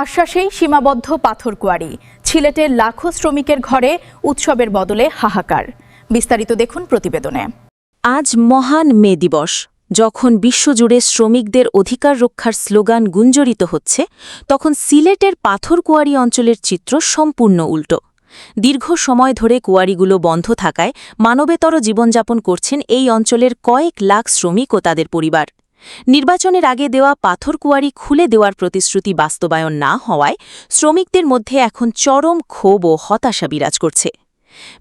আশ্বাসেই সীমাবদ্ধ পাথরকুয়ারি। সিলেটের লাখো শ্রমিকের ঘরে উৎসবের বদলে হাহাকার। বিস্তারিত দেখুন প্রতিবেদনে। আজ মহান মে দিবস। যখন বিশ্বজুড়ে শ্রমিকদের অধিকার রক্ষার স্লোগান গুঞ্জরিত হচ্ছে, তখন সিলেটের পাথরকুয়ারি অঞ্চলের চিত্র সম্পূর্ণ উল্টো। দীর্ঘ সময় ধরে কুয়ারিগুলো বন্ধ থাকায় মানবেতর জীবনযাপন করছেন এই অঞ্চলের কয়েক লাখ শ্রমিক ও তাদের পরিবার। নির্বাচনের আগে দেওয়া পাথরকুয়ারি খুলে দেওয়ার প্রতিশ্রুতি বাস্তবায়ন না হওয়ায় শ্রমিকদের মধ্যে এখন চরম ক্ষোভ ও হতাশা বিরাজ করছে।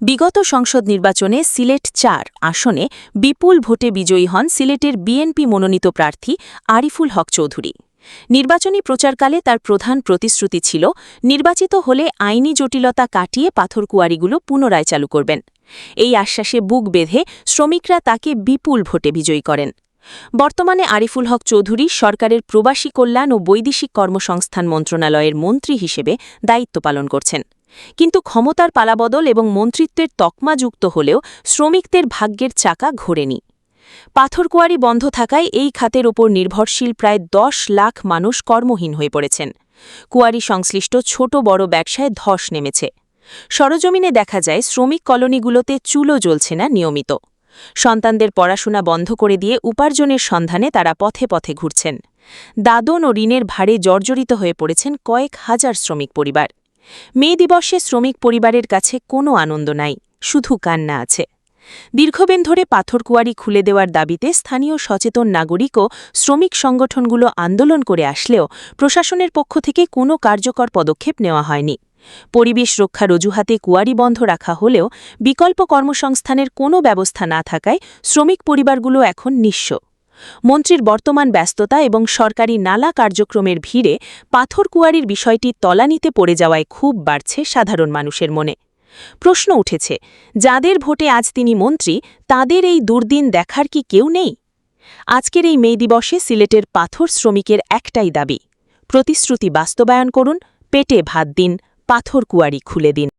বিগত সংসদ নির্বাচনে সিলেট ৪ আসনে বিপুল ভোটে বিজয়ী হন সিলেটের বিএনপি মনোনীত প্রার্থী আরিফুল হক চৌধুরী। নির্বাচনী প্রচারকালে তার প্রধান প্রতিশ্রুতি ছিল, নির্বাচিত হলে আইনি জটিলতা কাটিয়ে পাথরকুয়ারিগুলো পুনরায় চালু করবেন। এই আশ্বাসে বুক বেঁধে শ্রমিকরা তাকে বিপুল ভোটে বিজয়ী করেন। বর্তমানে আরিফুল হক চৌধুরী সরকারের প্রবাসী কল্যাণ ও বৈদেশিক কর্মসংস্থান মন্ত্রণালয়ের মন্ত্রী হিসেবে দায়িত্ব পালন করছেন। কিন্তু ক্ষমতার পালাবদল এবং মন্ত্রিত্বের তকমা যুক্ত হলেও শ্রমিকদের ভাগ্যের চাকা ঘোরেনি। পাথরকুয়ারি বন্ধ থাকায় এই খাতের ওপর নির্ভরশীল প্রায় ১০ লাখ মানুষ কর্মহীন হয়ে পড়েছেন। কুয়ারি সংশ্লিষ্ট ছোট বড় ব্যবসায় ধস নেমেছে। সরজমিনে দেখা যায় শ্রমিক কলোনিগুলোতে চুলো জ্বলছে না নিয়মিত। সন্তানদের পড়াশোনা বন্ধ করে দিয়ে উপার্জনের সন্ধানে তারা পথে পথে ঘুরছেন। দাদন ও ঋণের ভারে জর্জরিত হয়ে পড়েছেন কয়েক হাজার শ্রমিক পরিবার। মে দিবসে শ্রমিক পরিবারের কাছে কোনো আনন্দ নাই, শুধু কান্না আছে। দীর্ঘদিন ধরে পাথরকুয়ারি খুলে দেওয়ার দাবিতে স্থানীয় সচেতন নাগরিক ও শ্রমিক সংগঠনগুলো আন্দোলন করে আসলেও প্রশাসনের পক্ষ থেকে কোনো কার্যকর পদক্ষেপ নেওয়া হয়নি। পরিবেশ রক্ষার অজুহাতে কুয়ারি বন্ধ রাখা হলেও বিকল্প কর্মসংস্থানের কোনো ব্যবস্থা না থাকায় শ্রমিক পরিবারগুলো এখন নিঃস্ব। মন্ত্রীর বর্তমান ব্যস্ততা এবং সরকারি নালা কার্যক্রমের ভিড়ে পাথরকুয়ারির বিষয়টি তলানিতে পড়ে যাওয়ায় খুব বাড়ছে সাধারণ মানুষের মনে। প্রশ্ন উঠেছে, যাদের ভোটে আজ তিনি মন্ত্রী, তাদের এই দুর্দিন দেখার কি কেউ নেই? আজকের এই মে দিবসে সিলেটের পাথর শ্রমিকের একটাই দাবি, প্রতিশ্রুতি বাস্তবায়ন করুন, পেটে ভাত দিন, পাথরকুয়ারি খুলে দিন।